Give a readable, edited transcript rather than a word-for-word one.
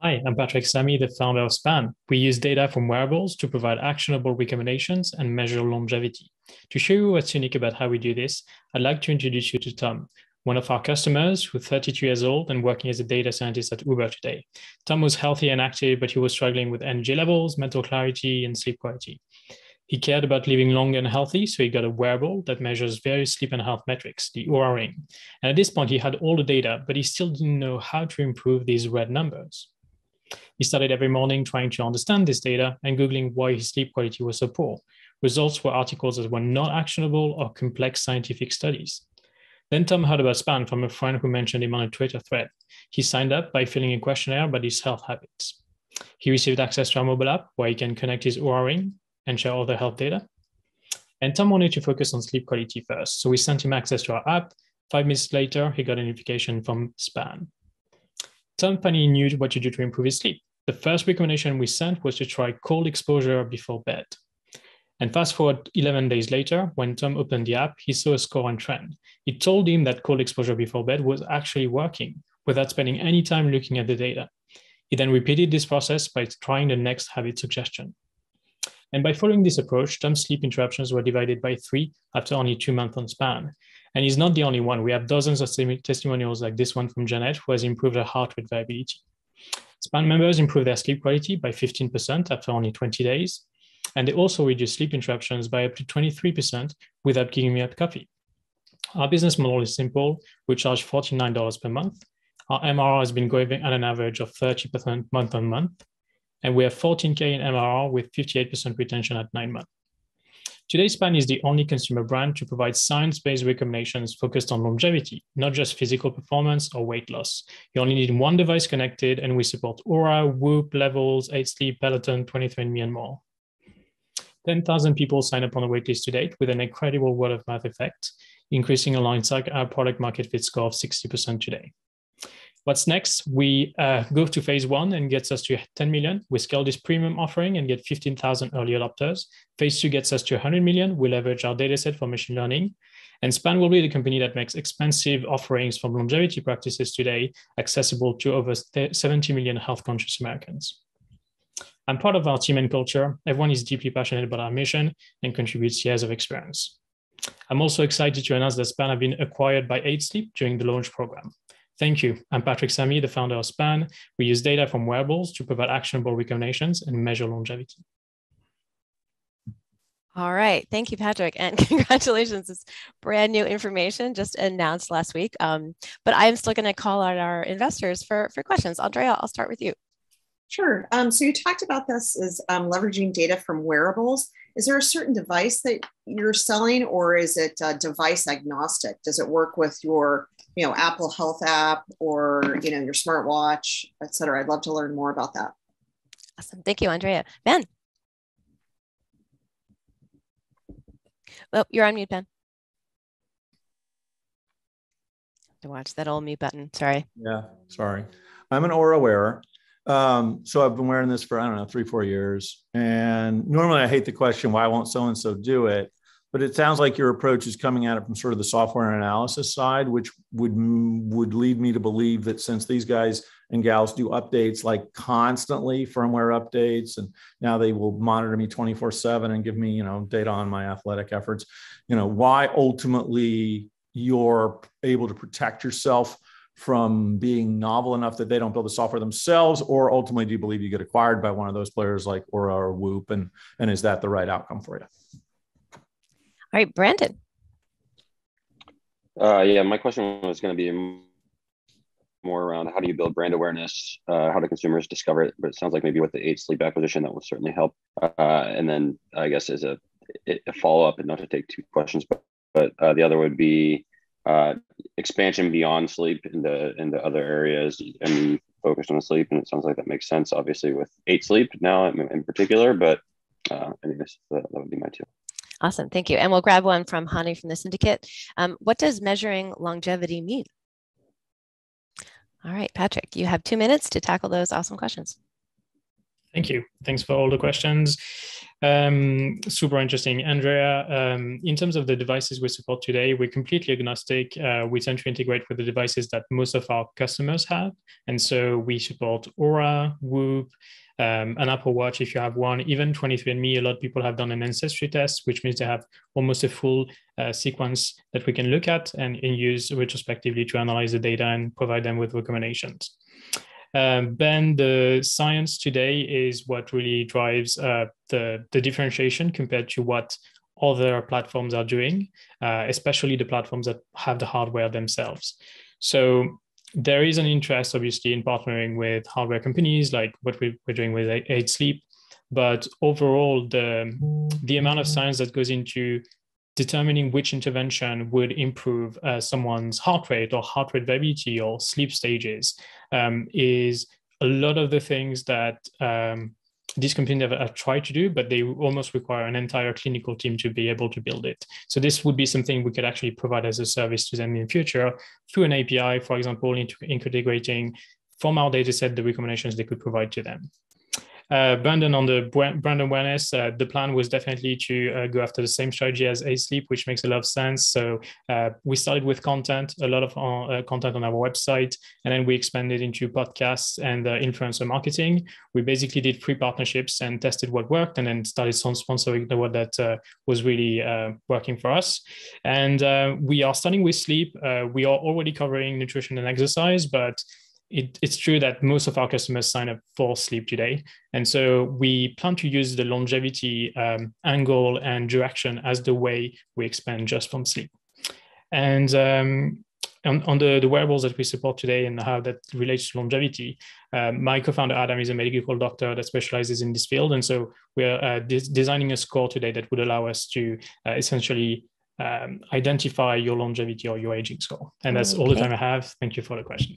Hi, I'm Samy, the founder of Span. We use data from wearables to provide actionable recommendations and measure longevity. To show you what's unique about how we do this, I'd like to introduce you to Tom, one of our customers who's 32 years old and working as a data scientist at Uber today. Tom was healthy and active, but he was struggling with energy levels, mental clarity, and sleep quality. He cared about living long and healthy, so he got a wearable that measures various sleep and health metrics, the Oura Ring. And at this point, he had all the data, but he still didn't know how to improve these red numbers. He started every morning trying to understand this data and Googling why his sleep quality was so poor. Results were articles that were not actionable or complex scientific studies. Then Tom heard about Span from a friend who mentioned him on a Twitter thread. He signed up by filling a questionnaire about his health habits. He received access to our mobile app where he can connect his Oura Ring and share all the health data. And Tom wanted to focus on sleep quality first, so we sent him access to our app. 5 minutes later, he got a notification from Span. Tom finally knew what to do to improve his sleep. The first recommendation we sent was to try cold exposure before bed. And fast forward 11 days later, when Tom opened the app, he saw a score and trend. It told him that cold exposure before bed was actually working without spending any time looking at the data. He then repeated this process by trying the next habit suggestion. And by following this approach, Tom's sleep interruptions were divided by 3 after only 2 months on Span. And he's not the only one. We have dozens of testimonials like this one from Janet, who has improved her heart rate variability. Span members improve their sleep quality by 15% after only 20 days. And they also reduce sleep interruptions by up to 23% without giving me up coffee. Our business model is simple. We charge $49 per month. Our MRR has been growing at an average of 30% month on month. And we have 14K in MRR with 58% retention at 9 months. Today, Span is the only consumer brand to provide science-based recommendations focused on longevity, not just physical performance or weight loss. You only need one device connected, and we support Oura, Whoop, Levels, 8 Sleep, Peloton, 23andMe, and more. 10,000 people sign up on the waitlist to date with an incredible word-of-mouth effect, increasing alongside our product market fit score of 60% today. What's next? We go to phase 1 and gets us to 10 million. We scale this premium offering and get 15,000 early adopters. Phase 2 gets us to 100 million. We leverage our dataset for machine learning. And Span will be the company that makes expensive offerings from longevity practices today accessible to over 70 million health-conscious Americans. I'm proud of our team and culture. Everyone is deeply passionate about our mission and contributes years of experience. I'm also excited to announce that Span have been acquired by 8 Sleep during the launch program. Thank you. I'm Samy, the founder of Span. We use data from wearables to provide actionable recommendations and measure longevity. All right. Thank you, Patrick. And congratulations. It's brand new information just announced last week. But I'm still going to call out our investors for questions. Andrea, I'll start with you. Sure. So you talked about this as leveraging data from wearables. Is there a certain device that you're selling, or is it device agnostic? Does it work with your Apple Health app or, your smartwatch, et cetera? I'd love to learn more about that. Awesome. Thank you, Andrea. Ben. Well, you're on mute, Ben. To watch that old mute button. Sorry. Yeah, sorry. I'm an Oura wearer. So I've been wearing this for, 3-4 years. And normally I hate the question, why won't so-and-so do it? But it sounds like your approach is coming at it from sort of the software analysis side, which would lead me to believe that since these guys and gals do updates like constantly, firmware updates, and now they will monitor me 24/7 and give me, data on my athletic efforts, why ultimately you're able to protect yourself from being novel enough that they don't build the software themselves, or ultimately do you believe you get acquired by one of those players like Oura or Whoop, and is that the right outcome for you? All right, Brandon. Yeah, my question was going to be more around how do you build brand awareness, how do consumers discover it? But it sounds like maybe with the 8 Sleep acquisition, that will certainly help. And then I guess as a follow-up, and not to take 2 questions, but the other would be expansion beyond sleep into other areas and focused on sleep. And it sounds like that makes sense, obviously, with 8 Sleep now in particular. But anyways, that would be my 2. Awesome. Thank you. And we'll grab one from Hani from the syndicate. What does measuring longevity mean? All right, Patrick, you have 2 minutes to tackle those awesome questions. Thank you. Thanks for all the questions. Super interesting, Andrea. In terms of the devices we support today, we're completely agnostic. We tend to integrate with the devices that most of our customers have. And so we support Aura, Whoop, an Apple Watch if you have one, even 23andMe. A lot of people have done an ancestry test, which means they have almost a full sequence that we can look at and use retrospectively to analyze the data and provide them with recommendations. Ben, the science today is what really drives the differentiation compared to what other platforms are doing, especially the platforms that have the hardware themselves. So there is an interest, obviously, in partnering with hardware companies like what we're doing with 8Sleep. But overall, the amount of science that goes into determining which intervention would improve someone's heart rate or heart rate variability or sleep stages is a lot of the things that these companies have tried to do, but they almost require an entire clinical team to be able to build it. So this would be something we could actually provide as a service to them in the future through an API, for example, integrating from our data set the recommendations they could provide to them. Brandon, on the brand awareness, the plan was definitely to go after the same strategy as A-Sleep, which makes a lot of sense. So we started with content, a lot of content on our website, and then we expanded into podcasts and influencer marketing. We basically did 3 partnerships and tested what worked, and then started sponsoring the one that was really working for us. And we are starting with sleep. We are already covering nutrition and exercise, but it's true that most of our customers sign up for sleep today. And so we plan to use the longevity angle and direction as the way we expand just from sleep. And on the wearables that we support today and how that relates to longevity, my co-founder Adam is a medical doctor that specializes in this field. And so we're designing a score today that would allow us to essentially identify your longevity or your aging score. And that's all the time I have. Thank you for the question.